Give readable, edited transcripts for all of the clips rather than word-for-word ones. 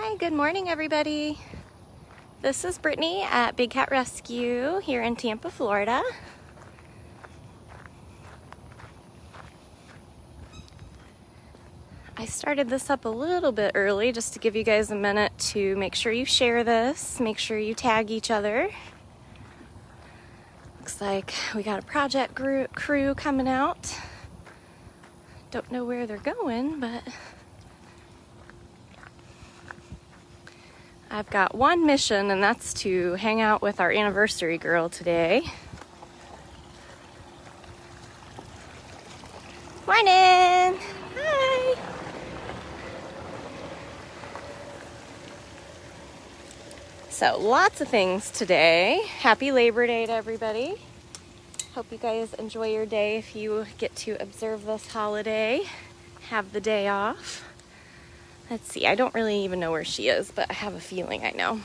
Hi, good morning everybody. This is Brittany at Big Cat Rescue here in Tampa, Florida. I started this up a little bit early just to give you guys a minute to make sure you share this, make sure you tag each other. Looks like we got a project crew coming out. Don't know where they're going, but I've got one mission, and that's to hang out with our anniversary girl today. Morning! Hi! So, lots of things today. Happy Labor Day to everybody. Hope you guys enjoy your day if you get to observe this holiday. Have the day off. Let's see, I don't really even know where she is, but I have a feeling I know.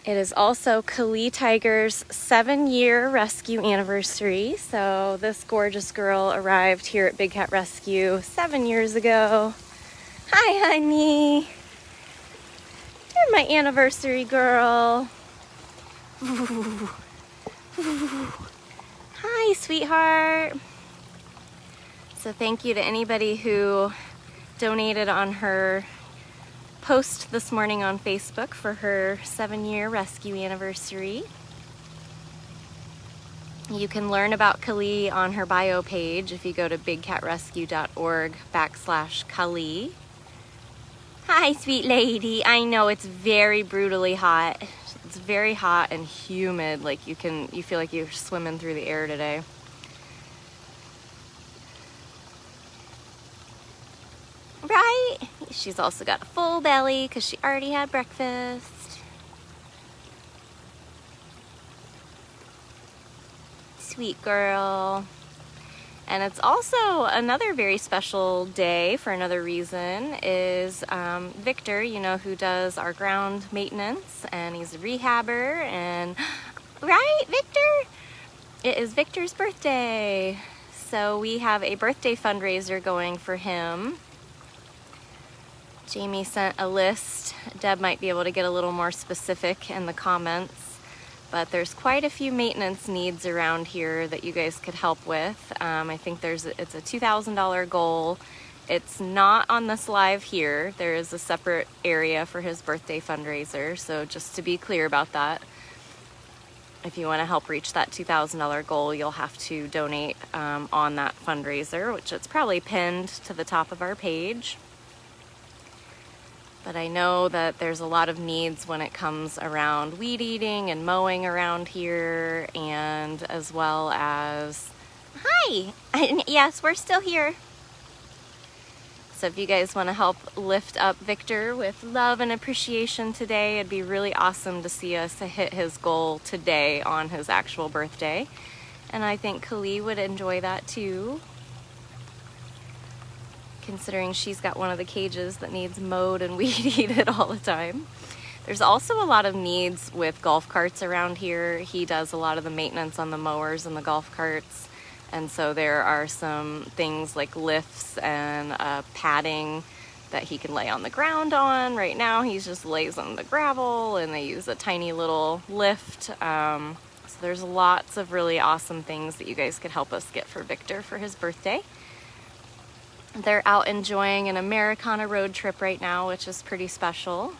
It is also Kali Tiger's 7-year rescue anniversary. So this gorgeous girl arrived here at Big Cat Rescue 7 years ago. Hi, honey. You're my anniversary girl. Ooh. Ooh. Hi, sweetheart. So thank you to anybody who donated on her post this morning on Facebook for her 7-year rescue anniversary. You can learn about Kali on her bio page if you go to bigcatrescue.org/Kali. Hi, sweet lady. I know it's very brutally hot. It's very hot and humid. Like you feel like you're swimming through the air today. Right? She's also got a full belly because she already had breakfast. Sweet girl. And it's also another very special day for another reason is Victor, you know, who does our ground maintenance, and he's a rehabber, and right, Victor? It is Victor's birthday. So we have a birthday fundraiser going for him. Jamie sent a list. Deb might be able to get a little more specific in the comments, but there's quite a few maintenance needs around here that you guys could help with. I think it's a $2,000 goal. It's not on this live here. There is a separate area for his birthday fundraiser, so just to be clear about that, if you want to help reach that $2,000 goal, you'll have to donate on that fundraiser, which it's probably pinned to the top of our page. But I know that there's a lot of needs when it comes around weed eating and mowing around here, and as well as, hi, yes, we're still here. So if you guys want to help lift up Victor with love and appreciation today, it'd be really awesome to see us hit his goal today on his actual birthday. And I think Kali would enjoy that too, considering she's got one of the cages that needs mowed and weed-eated all the time. There's also a lot of needs with golf carts around here. He does a lot of the maintenance on the mowers and the golf carts, and so there are some things like lifts and padding that he can lay on the ground on. Right now he just lays on the gravel, and they use a tiny little lift. So there's lots of really awesome things that you guys could help us get for Victor for his birthday. They're out enjoying an Americana road trip right now, which is pretty special.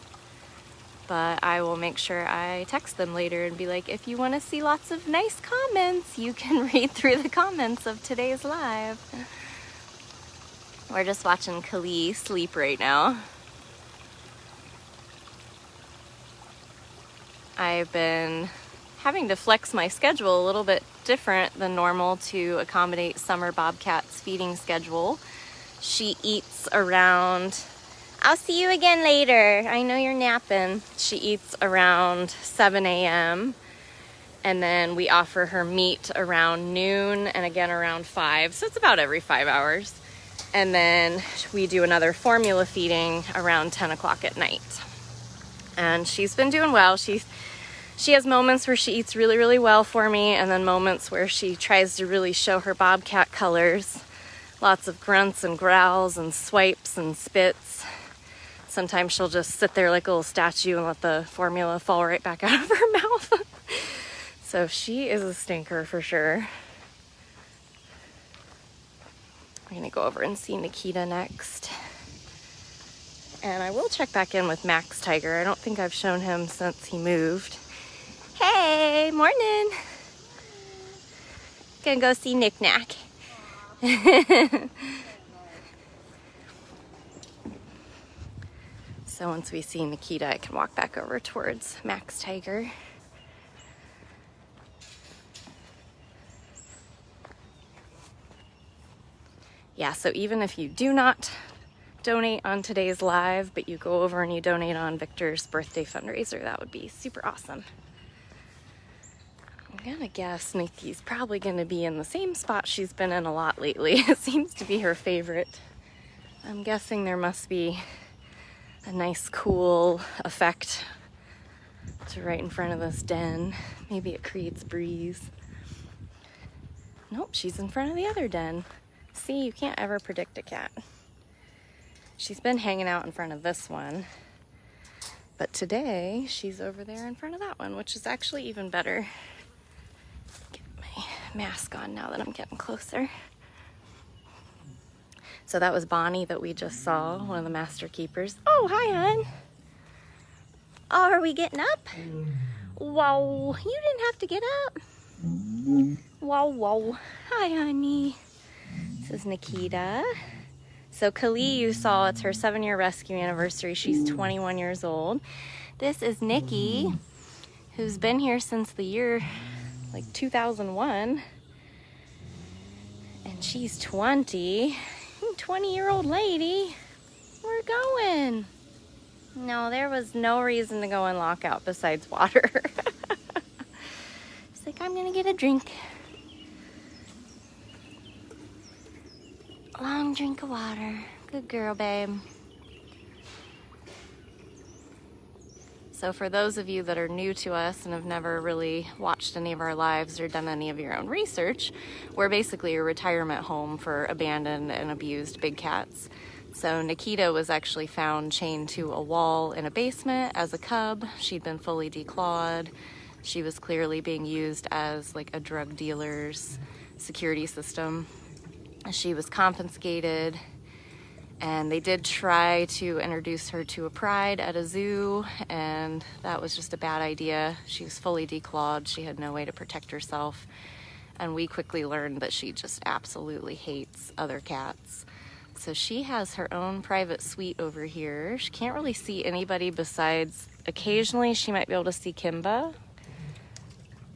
But I will make sure I text them later and be like, if you want to see lots of nice comments, you can read through the comments of today's live. We're just watching Kali sleep right now. I've been having to flex my schedule a little bit different than normal to accommodate Summer Bobcat's feeding schedule. She eats around, I'll see you again later. I know you're napping. She eats around 7 a.m. and then we offer her meat around noon and again around 5. So it's about every 5 hours. And then we do another formula feeding around 10 o'clock at night. And she's been doing well. She has moments where she eats really, really well for me, and then moments where she tries to really show her Bobcat colors. Lots of grunts and growls and swipes and spits. sometimes she'll just sit there like a little statue and let the formula fall right back out of her mouth. So she is a stinker for sure. We're gonna go over and see Nikita next. And I will check back in with Max Tiger. I don't think I've shown him since he moved. Hey, morning. Gonna go see Knick Knack. So once we see Nikita, I can walk back over towards Max Tiger. Yeah, so even if you do not donate on today's live, but you go over and you donate on Victor's birthday fundraiser, that would be super awesome. I'm gonna guess Nikki's probably gonna be in the same spot she's been in a lot lately. It seems to be her favorite. I'm guessing there must be a nice cool effect to right in front of this den. Maybe it creates breeze. Nope, she's in front of the other den. See, you can't ever predict a cat. She's been hanging out in front of this one, but today she's over there in front of that one, which is actually even better. Get my mask on now that I'm getting closer. So that was Bonnie that we just saw, one of the master keepers. Oh, hi, hon. Oh, are we getting up? Whoa, you didn't have to get up. Whoa, whoa. Hi, honey. This is Nikita. So Kali, you saw, it's her 7-year rescue anniversary. She's 21 years old. This is Nikki, who's been here since the year like 2001. And she's 20. 20-year-old lady. We're going. No, there was no reason to go in lockout besides water. She's like, I'm gonna get a drink. Long drink of water. Good girl, babe. So for those of you that are new to us and have never really watched any of our lives or done any of your own research, we're basically a retirement home for abandoned and abused big cats. So Nikita was actually found chained to a wall in a basement as a cub. She'd been fully declawed. She was clearly being used as like a drug dealer's security system. She was confiscated, and they did try to introduce her to a pride at a zoo, and that was just a bad idea. She was fully declawed. She had no way to protect herself, and we quickly learned that she just absolutely hates other cats. So she has her own private suite over here. She can't really see anybody besides occasionally she might be able to see Kimba,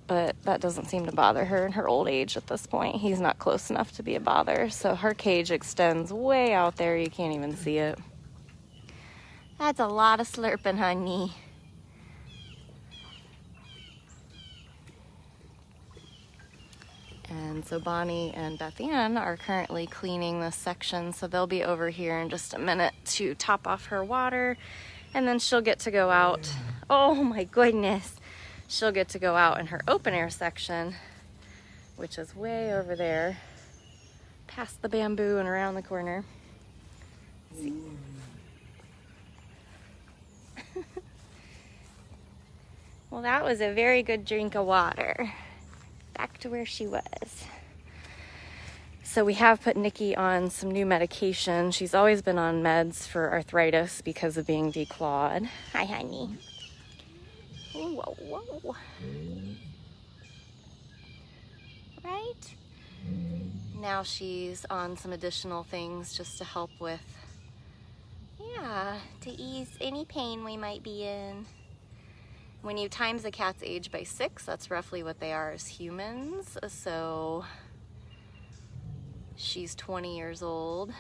but that doesn't seem to bother her in her old age at this point. He's not close enough to be a bother. So her cage extends way out there. You can't even see it. That's a lot of slurping, honey. And so Bonnie and Beth Ann are currently cleaning this section. So they'll be over here in just a minute to top off her water. And then she'll get to go out. Oh my goodness. She'll get to go out in her open air section, which is way over there, past the bamboo and around the corner. Let's see. Well, that was a very good drink of water. Back to where she was. So we have put Nikki on some new medication. She's always been on meds for arthritis because of being declawed. Hi, honey. Whoa, whoa. Right? Now she's on some additional things just to help with, to ease any pain we might be in. When you times a cat's age by 6, that's roughly what they are as humans. So she's 20 years old.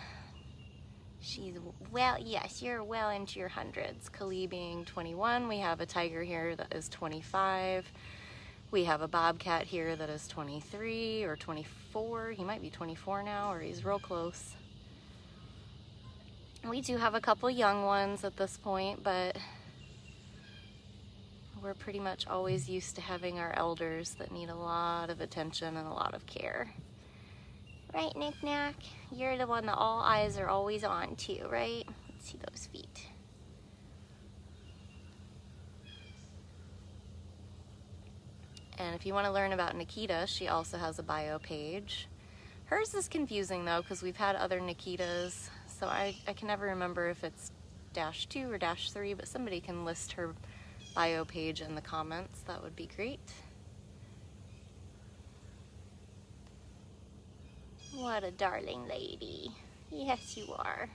She's, well, yes, you're well into your hundreds. Kali being 21, we have a tiger here that is 25. We have a bobcat here that is 23 or 24. He might be 24 now, or he's real close. We do have a couple young ones at this point, but we're pretty much always used to having our elders that need a lot of attention and a lot of care. Right, Knick Knack? You're the one that all eyes are always on too, right? Let's see those feet. And if you want to learn about Nikita, she also has a bio page. Hers is confusing though, because we've had other Nikitas, so I can never remember if it's -2 or -3, but somebody can list her bio page in the comments. That would be great. What a darling lady. Yes, you are.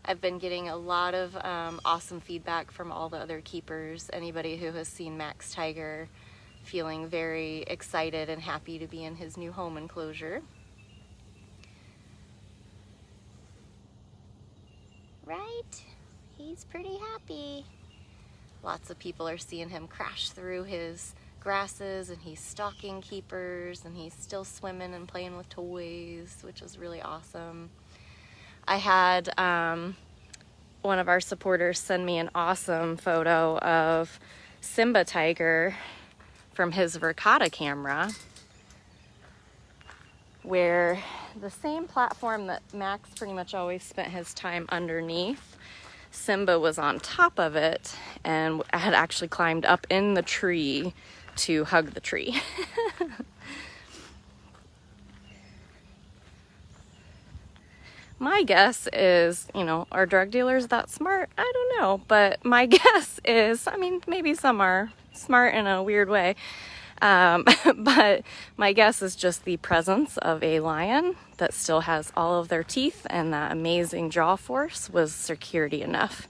I've been getting a lot of awesome feedback from all the other keepers. Anybody who has seen Max Tiger feeling very excited and happy to be in his new home enclosure. Right? He's pretty happy. Lots of people are seeing him crash through his grasses, and he's stalking keepers, and he's still swimming and playing with toys, which is really awesome. I had one of our supporters send me an awesome photo of Simba Tiger from his Verkada camera, where the same platform that Max pretty much always spent his time underneath, Simba was on top of it and had actually climbed up in the tree to hug the tree. My guess is, you know, are drug dealers that smart? I don't know, but my guess is, I mean, maybe some are smart in a weird way, but my guess is just the presence of a lion that still has all of their teeth and that amazing jaw force was security enough.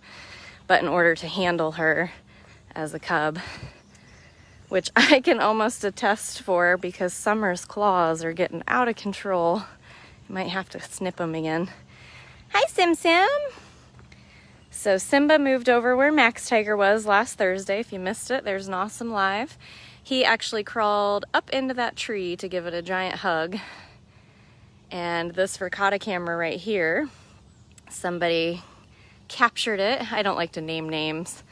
But in order to handle her as a cub, which I can almost attest for because Summer's claws are getting out of control. You might have to snip them again. Hi, Sim Sim. So Simba moved over where Max Tiger was last Thursday. If you missed it, there's an awesome live. He actually crawled up into that tree to give it a giant hug. And this Verkada camera right here, somebody captured it. I don't like to name names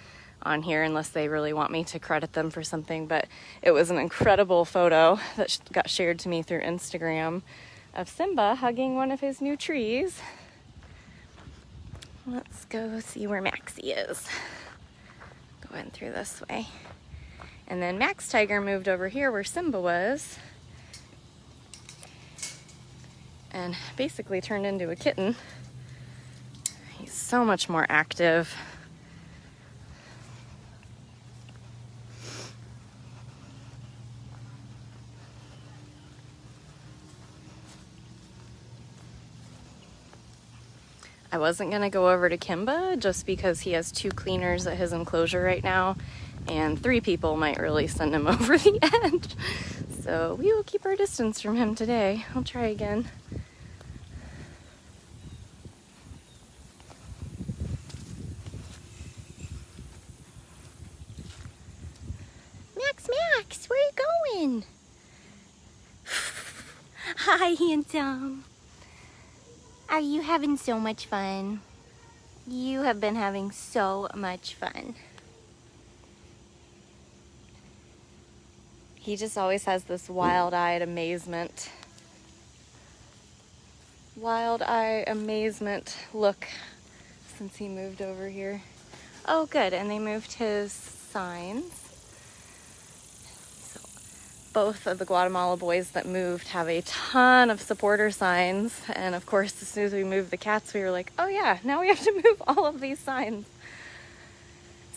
on here unless they really want me to credit them for something, but it was an incredible photo that got shared to me through Instagram of Simba hugging one of his new trees. Let's go see where Maxie is. Going through this way. And then Max Tiger moved over here where Simba was and basically turned into a kitten. He's so much more active. I wasn't gonna go over to Kimba just because he has 2 cleaners at his enclosure right now, and 3 people might really send him over the edge. So we will keep our distance from him today. I'll try again. Max, where are you going? Hi, handsome. Are you having so much fun? You have been having so much fun. He just always has this wild-eyed amazement. Wild-eye amazement look since he moved over here. Oh, good, and they moved his signs. Both of the Guatemala boys that moved have a ton of supporter signs, and of course as soon as we moved the cats we were like, oh yeah, now we have to move all of these signs.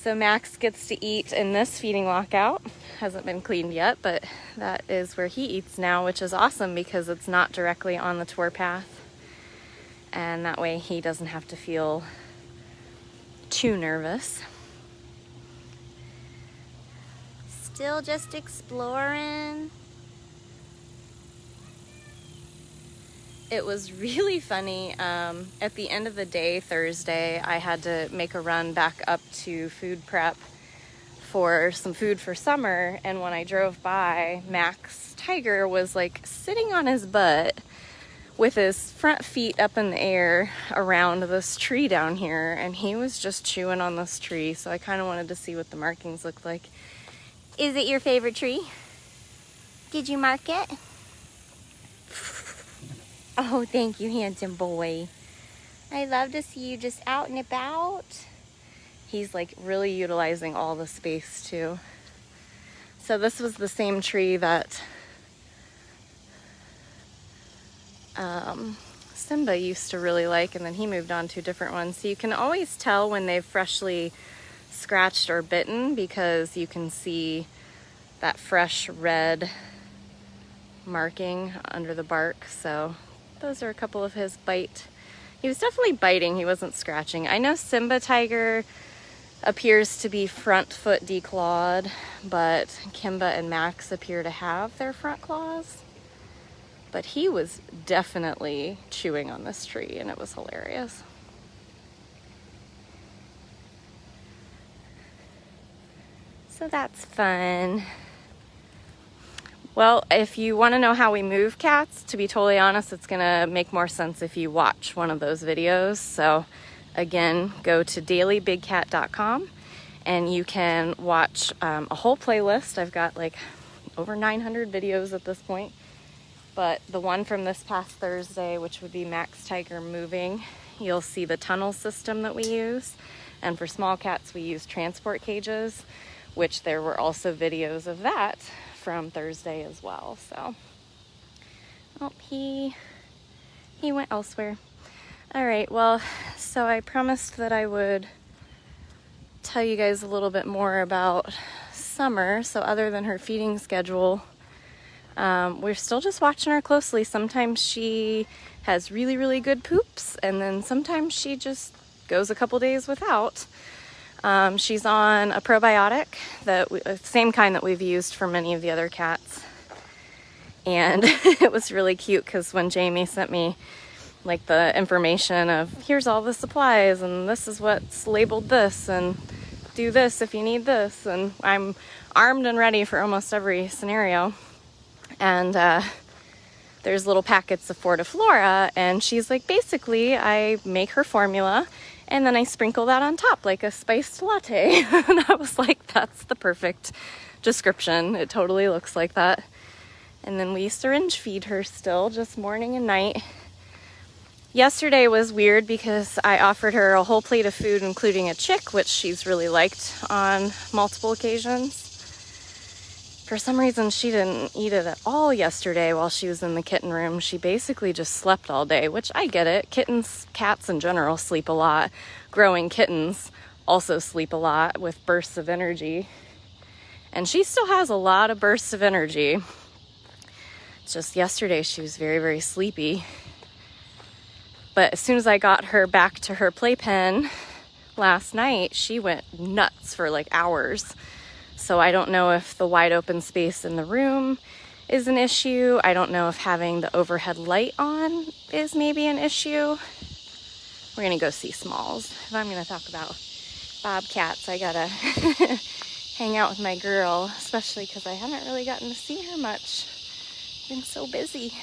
So Max gets to eat in this feeding lockout. Hasn't been cleaned yet, but that is where he eats now, which is awesome because it's not directly on the tour path, and that way he doesn't have to feel too nervous. Still just exploring. It was really funny. At the end of the day, Thursday, I had to make a run back up to food prep for some food for Summer, and when I drove by, Max Tiger was like sitting on his butt with his front feet up in the air around this tree down here, and he was just chewing on this tree, so I kind of wanted to see what the markings looked like. Is it your favorite tree? Did you mark it? Oh, thank you, handsome boy. I love to see you just out and about. He's like really utilizing all the space too. So this was the same tree that Simba used to really like, and then he moved on to a different one. So you can always tell when they've freshly scratched or bitten because you can see that fresh red marking under the bark. So those are a couple of his bite. He was definitely biting, he wasn't scratching. I know Simba Tiger appears to be front foot declawed, but Kimba and Max appear to have their front claws. But he was definitely chewing on this tree, and it was hilarious. So that's fun. Well, if you want to know how we move cats, to be totally honest, it's going to make more sense if you watch one of those videos. So again, go to dailybigcat.com and you can watch a whole playlist. I've got like over 900 videos at this point. But the one from this past Thursday, which would be Max Tiger moving, you'll see the tunnel system that we use. And for small cats, we use transport cages, which there were also videos of that from Thursday as well. So, oh, he went elsewhere. All right, well, so I promised that I would tell you guys a little bit more about Summer. So other than her feeding schedule, we're still just watching her closely. Sometimes she has really, really good poops, and then sometimes she just goes a couple days without. She's on a probiotic, same kind that we've used for many of the other cats. And it was really cute because when Jamie sent me like the information of here's all the supplies and this is what's labeled this and do this if you need this, and I'm armed and ready for almost every scenario. And there's little packets of Fortiflora, and she's like, basically I make her formula and then I sprinkle that on top like a spiced latte. And I was like, that's the perfect description. It totally looks like that. And then we syringe feed her still, just morning and night. Yesterday was weird because I offered her a whole plate of food, including a chick, which she's really liked on multiple occasions. For some reason, she didn't eat it at all yesterday while she was in the kitten room. She basically just slept all day, which I get it. Kittens, cats in general, sleep a lot. Growing kittens also sleep a lot with bursts of energy. And she still has a lot of bursts of energy. Just yesterday, she was very, very sleepy. But as soon as I got her back to her playpen last night, she went nuts for like hours. So I don't know if the wide open space in the room is an issue. I don't know if having the overhead light on is maybe an issue. We're gonna go see Smalls. If I'm gonna talk about Bobcats, I gotta hang out with my girl, especially because I haven't really gotten to see her much. Been so busy.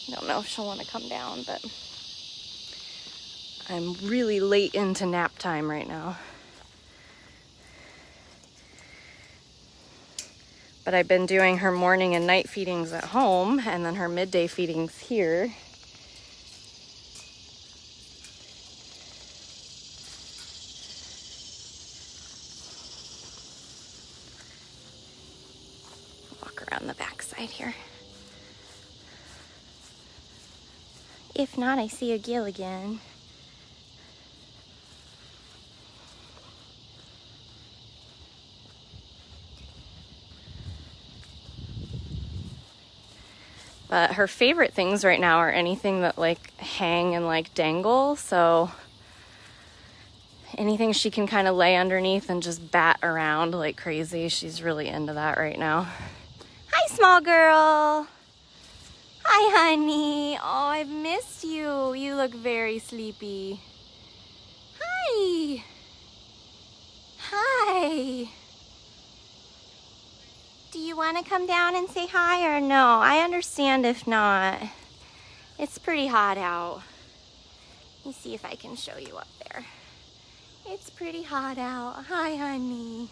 I don't know if she'll want to come down, but I'm really late into nap time right now. But I've been doing her morning and night feedings at home, and then her midday feedings here. Walk around the backside here. If not, I see a Gilligan. But her favorite things right now are anything that like hang and like dangle. So anything she can kind of lay underneath and just bat around like crazy. She's really into that right now. Hi, small girl. Hi, honey. Oh, I've missed you. You look very sleepy. Hi. Hi. Do you want to come down and say hi or no? I understand if not. It's pretty hot out. Let me see if I can show you up there. It's pretty hot out. Hi, honey.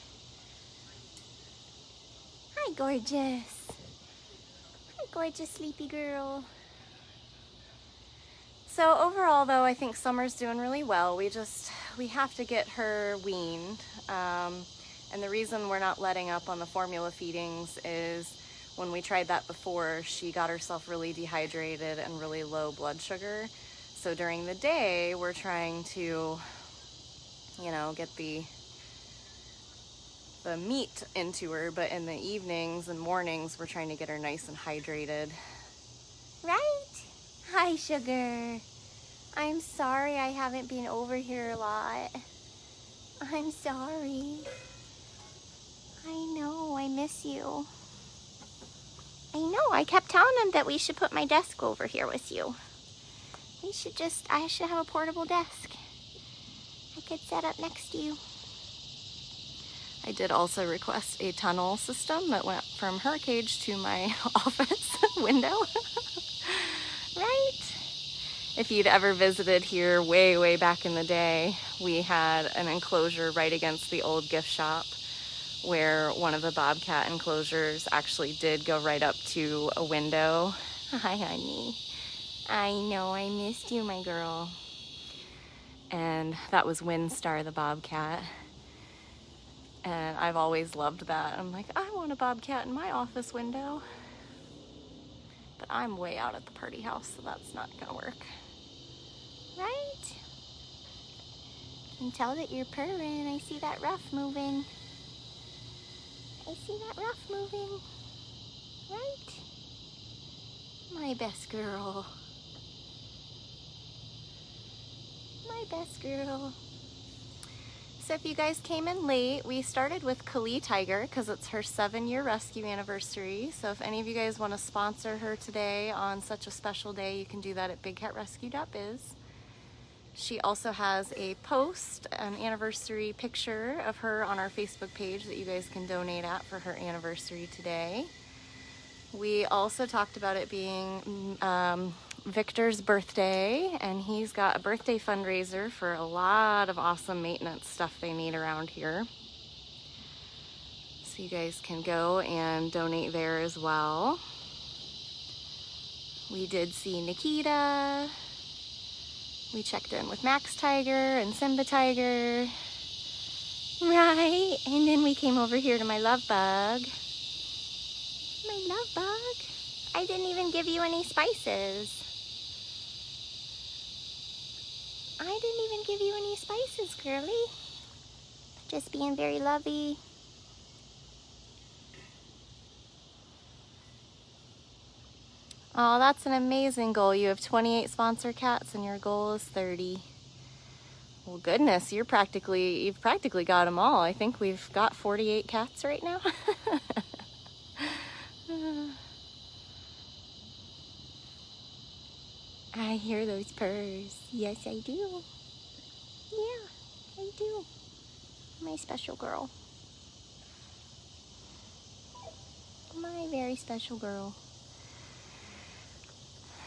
Hi, gorgeous. Hi, gorgeous sleepy girl. So overall though, I think Summer's doing really well. We just we have to get her weaned. And the reason we're not letting up on the formula feedings is when we tried that before, she got herself really dehydrated and really low blood sugar. So during the day, we're trying to, you know, get the meat into her, but in the evenings and mornings, we're trying to get her nice and hydrated. Right? Hi, sugar. I'm sorry I haven't been over here a lot. I'm sorry. I know, I miss you. I know, I kept telling him that we should put my desk over here with you. I should have a portable desk. I could set up next to you. I did also request a tunnel system that went from her cage to my office window. Right? If you'd ever visited here way back in the day, we had an enclosure right against the old gift shop where one of the Bobcat enclosures actually did go right up to a window. Hi, honey. I know, I missed you, my girl. And that was Windstar, the Bobcat. And I've always loved that. I'm like, I want a Bobcat in my office window. But I'm way out at the party house, so that's not gonna work. Right? I can tell that you're purring. I see that ruff moving. I see that ruff moving. Right? My best girl. My best girl. So if you guys came in late, we started with Kali Tiger because it's her 7-year rescue anniversary. So if any of you guys want to sponsor her today on such a special day, you can do that at bigcatrescue.biz. She also has a post, an anniversary picture of her on our Facebook page that you guys can donate at for her anniversary today. We also talked about it being Victor's birthday, and he's got a birthday fundraiser for a lot of awesome maintenance stuff they need around here. So you guys can go and donate there as well. We did see Nikita. We checked in with Max Tiger and Simba Tiger. Right, and then we came over here to my love bug. My love bug. I didn't even give you any spices. I didn't even give you any spices, girly. Just being very lovey. Oh, that's an amazing goal. You have 28 sponsor cats and your goal is 30. Well, goodness, you've practically got them all. I think we've got 48 cats right now. I hear those purrs. Yes, I do. Yeah, I do. My special girl. My very special girl.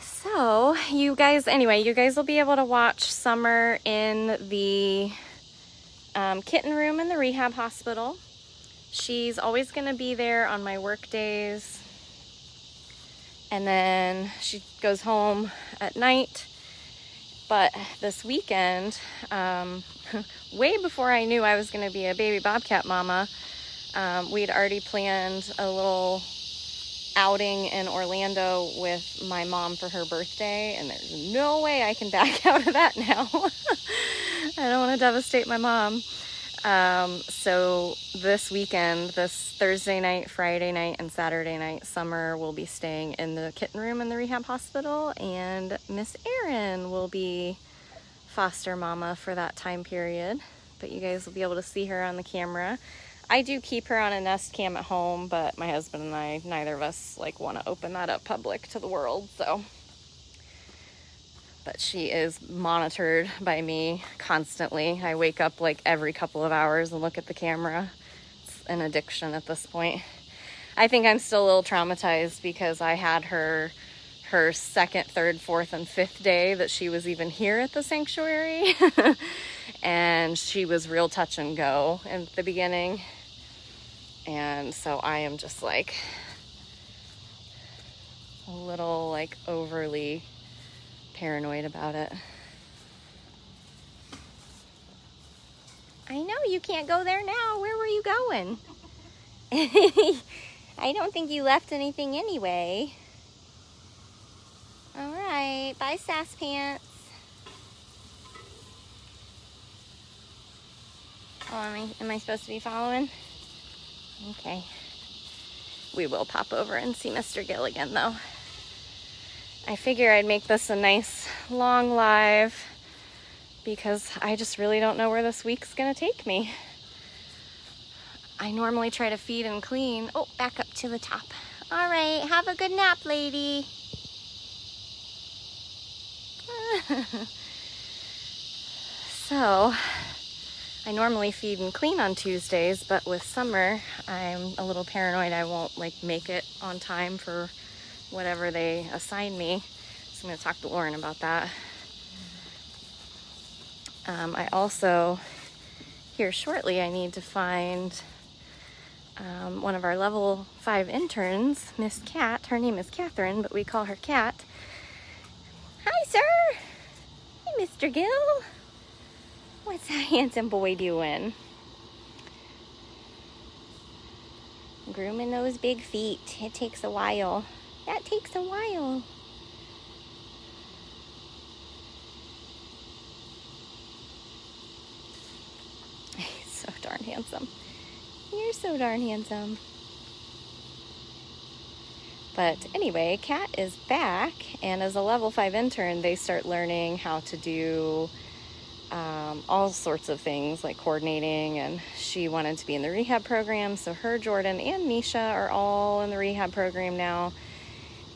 So, you guys will be able to watch Summer in the kitten room in the rehab hospital. She's always going to be there on my work days. And then she goes home at night. But this weekend, way before I knew I was going to be a baby Bobcat mama, we'd already planned a little outing in Orlando with my mom for her birthday, and there's no way I can back out of that now. I don't want to devastate my mom. So this weekend, this Thursday night, Friday night, and Saturday night, Summer will be staying in the kitten room in the rehab hospital, and Miss Erin will be foster mama for that time period. But you guys will be able to see her on the camera. I do keep her on a Nest Cam at home, but my husband and I, neither of us want to open that up public to the world, so. But she is monitored by me constantly. I wake up every couple of hours and look at the camera. It's an addiction at this point. I think I'm still a little traumatized because I had her second, third, fourth, and fifth day that she was even here at the sanctuary. And she was real touch and go at the beginning. And so I am just a little overly paranoid about it. I know, you can't go there now. Where were you going? I don't think you left anything anyway. All right, bye, Sass Pants. Oh, am I supposed to be following? Okay. We will pop over and see Mr. Gilligan, though. I figure I'd make this a nice long live because I just really don't know where this week's gonna take me. I normally try to feed and clean. Oh, back up to the top. All right, have a good nap, lady. So, I normally feed and clean on Tuesdays, but with summer, I'm a little paranoid I won't make it on time for whatever they assign me. So I'm gonna talk to Lauren about that. I also, here shortly, I need to find one of our level 5 interns, Miss Cat. Her name is Catherine, but we call her Cat. Hi, sir. Hey, Mr. Gill. What's that handsome boy doing? Grooming those big feet. It takes a while. That takes a while. He's so darn handsome. You're so darn handsome. But anyway, Kat is back, and as a level 5 intern, they start learning how to do all sorts of things like coordinating, and she wanted to be in the rehab program, so her, Jordan, and Misha are all in the rehab program now.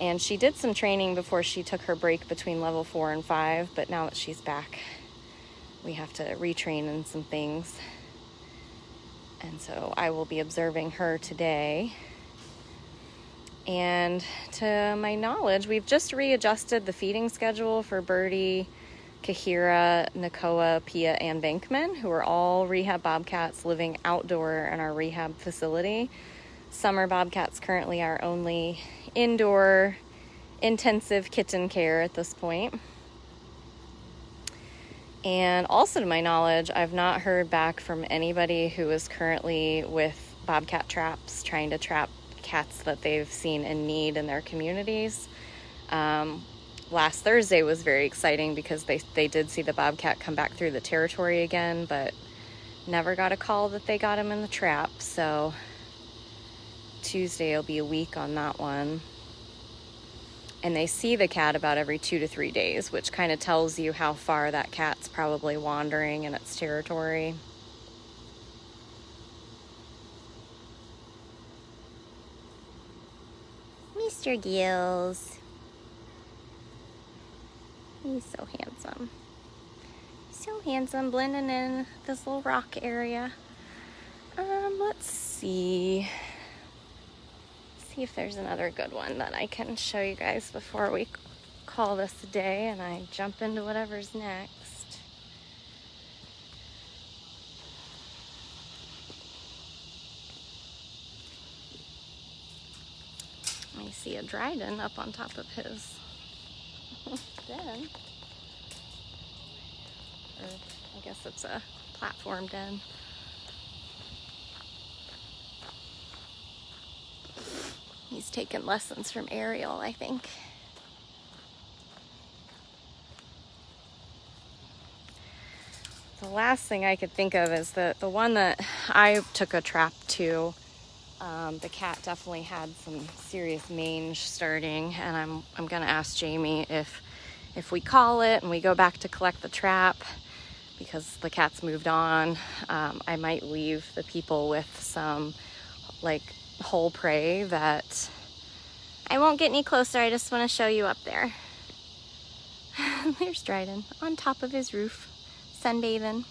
And she did some training before she took her break between level 4 and 5, but now that she's back, we have to retrain in some things. And so I will be observing her today. And to my knowledge, we've just readjusted the feeding schedule for Birdie, Kahira, Nakoa, Pia, and Bankman, who are all rehab bobcats living outdoor in our rehab facility. Summer bobcats currently are only indoor intensive kitten care at this point. And also to my knowledge, I've not heard back from anybody who is currently with bobcat traps trying to trap cats that they've seen in need in their communities. Last Thursday was very exciting because they did see the bobcat come back through the territory again, but never got a call that they got him in the trap. So Tuesday will be a week on that one. And they see the cat about every 2 to 3 days, which kind of tells you how far that cat's probably wandering in its territory. Mr. Gills. He's so handsome. So handsome, blending in this little rock area. Let's see. See if there's another good one that I can show you guys before we call this a day and I jump into whatever's next. I see a Dryden up on top of his den. Or I guess it's a platform den. He's taken lessons from Ariel, I think. The last thing I could think of is the one that I took a trap to. The cat definitely had some serious mange starting, and I'm gonna ask Jamie if we call it and we go back to collect the trap because the cat's moved on. I might leave the people with some whole prey that I won't get any closer. I just want to show you up there. There's Dryden on top of his roof, sunbathing.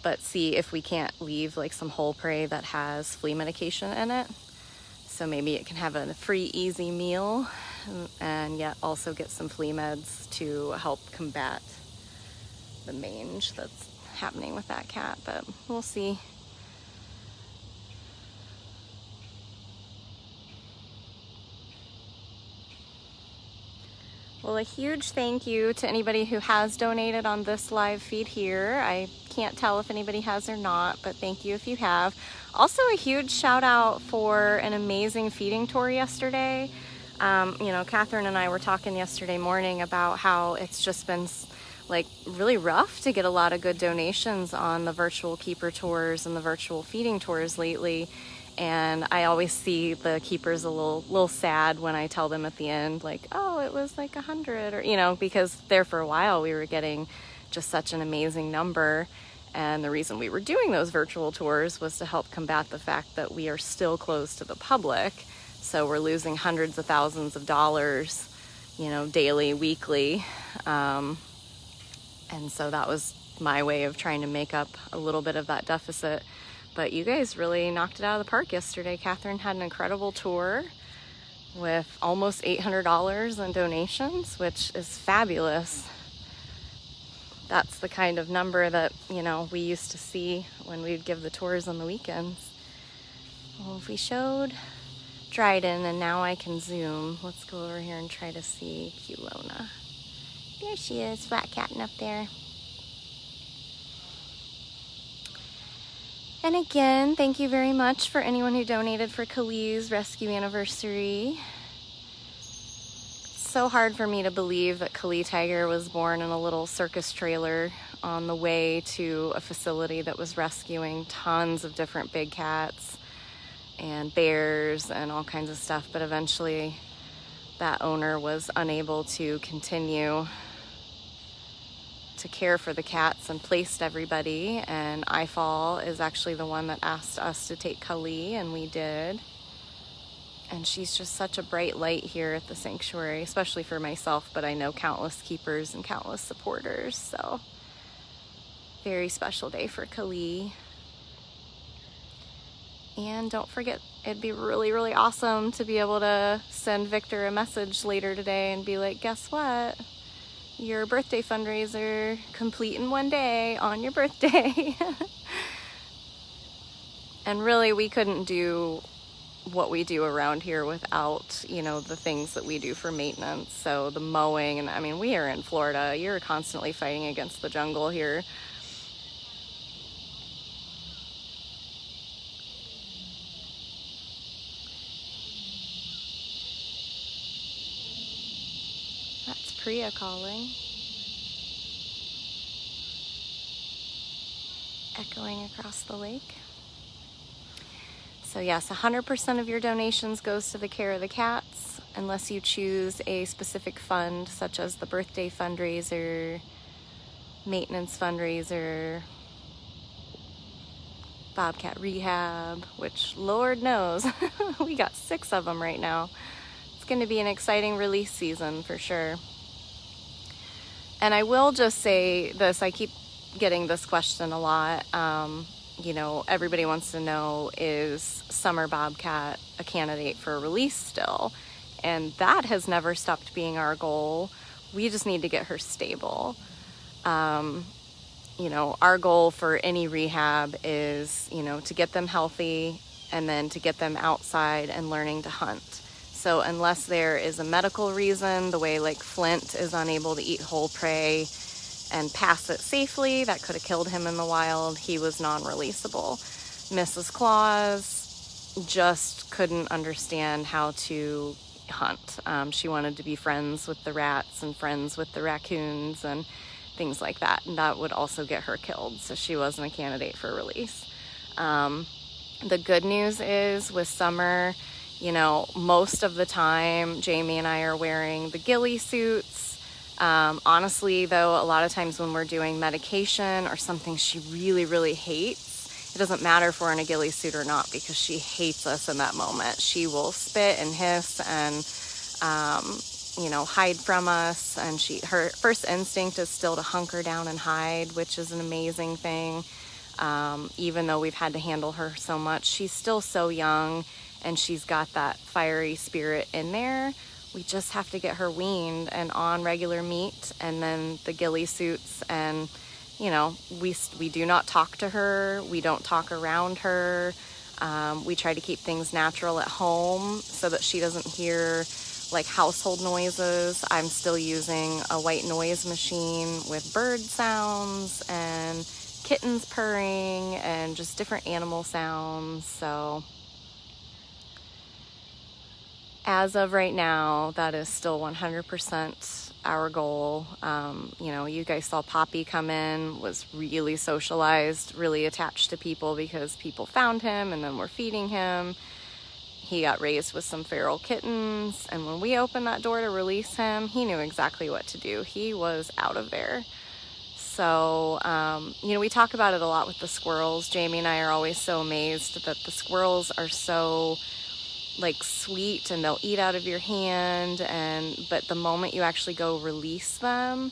But see if we can't leave some whole prey that has flea medication in it. So maybe it can have a free, easy meal and yet also get some flea meds to help combat the mange that's happening with that cat. But we'll see. Well, a huge thank you to anybody who has donated on this live feed here. I can't tell if anybody has or not, but thank you if you have. Also, a huge shout out for an amazing feeding tour yesterday. You know, Catherine and I were talking yesterday morning about how it's just been like really rough to get a lot of good donations on the virtual keeper tours and the virtual feeding tours lately. And I always see the keepers a little sad when I tell them at the end, like, oh, it was like 100, or, you know, because there for a while we were getting just such an amazing number. And the reason we were doing those virtual tours was to help combat the fact that we are still closed to the public. So we're losing hundreds of thousands of dollars, you know, daily, weekly. And so that was my way of trying to make up a little bit of that deficit. But you guys really knocked it out of the park yesterday. Catherine had an incredible tour with almost $800 in donations, which is fabulous. That's the kind of number that, you know, we used to see when we'd give the tours on the weekends. Well, if we showed Dryden, and now I can zoom, let's go over here and try to see Kewlona. There she is, flat-catting up there. And again, thank you very much for anyone who donated for Kali's rescue anniversary. It's so hard for me to believe that Kali Tiger was born in a little circus trailer on the way to a facility that was rescuing tons of different big cats and bears and all kinds of stuff. But eventually that owner was unable to continue to care for the cats and placed everybody, and iFall is actually the one that asked us to take Kali, and we did. And she's just such a bright light here at the sanctuary, especially for myself, but I know countless keepers and countless supporters, so very special day for Kali. And don't forget, it'd be really, really awesome to be able to send Victor a message later today and be like, guess what? Your birthday fundraiser complete in one day on your birthday. And really, we couldn't do what we do around here without, you know, the things that we do for maintenance. So the mowing, and I mean, we are in Florida. You're constantly fighting against the jungle here. Priya calling, echoing across the lake. So yes, 100% of your donations goes to the care of the cats, unless you choose a specific fund, such as the birthday fundraiser, maintenance fundraiser, Bobcat rehab, which Lord knows, we got 6 of them right now. It's going to be an exciting release season for sure. And I will just say this, I keep getting this question a lot. You know, everybody wants to know, is Summer Bobcat a candidate for a release still? And that has never stopped being our goal. We just need to get her stable. You know, our goal for any rehab is, you know, to get them healthy and then to get them outside and learning to hunt. So unless there is a medical reason, the way like Flint is unable to eat whole prey and pass it safely, that could have killed him in the wild, he was non-releasable. Mrs. Claus just couldn't understand how to hunt. She wanted to be friends with the rats and friends with the raccoons and things like that. And that would also get her killed. So she wasn't a candidate for release. The good news is with Summer, you know, most of the time, Jamie and I are wearing the ghillie suits. Honestly, though, a lot of times when we're doing medication or something she really, really hates, it doesn't matter if we're in a ghillie suit or not, because she hates us in that moment. She will spit and hiss and, you know, hide from us. And her first instinct is still to hunker down and hide, which is an amazing thing. Even though we've had to handle her so much, she's still so young. And she's got that fiery spirit in there. We just have to get her weaned and on regular meat, and then the ghillie suits. And, you know, we do not talk to her. We don't talk around her. We try to keep things natural at home so that she doesn't hear like household noises, I'm still using a white noise machine with bird sounds and kittens purring and just different animal sounds. So as of right now, that is still 100% our goal. You know, you guys saw Poppy come in, was really socialized, really attached to people because people found him and then were feeding him. He got raised with some feral kittens, and when we opened that door to release him, he knew exactly what to do. He was out of there. So, you know, we talk about it a lot with the squirrels. Jamie and I are always so amazed that the squirrels are so like sweet and they'll eat out of your hand, but the moment you actually go release them,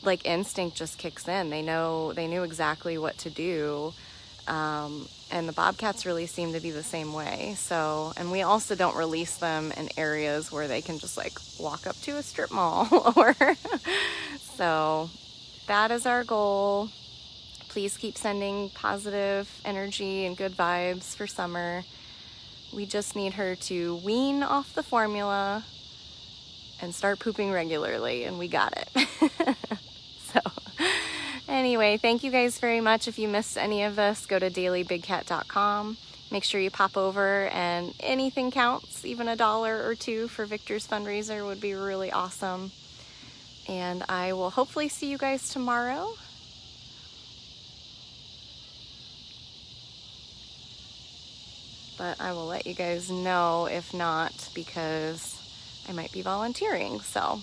like instinct just kicks in. They knew exactly what to do. And the Bobcats really seem to be the same way. So, and we also don't release them in areas where they can just like walk up to a strip mall or so that is our goal. Please keep sending positive energy and good vibes for Summer. We just need her to wean off the formula and start pooping regularly, and we got it. So anyway, thank you guys very much. If you missed any of this, go to dailybigcat.com. Make sure you pop over, and anything counts. Even $1 or $2 for Victor's fundraiser would be really awesome. And I will hopefully see you guys tomorrow. But I will let you guys know if not, because I might be volunteering. So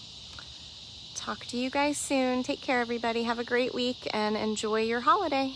talk to you guys soon. Take care, everybody. Have a great week and enjoy your holiday.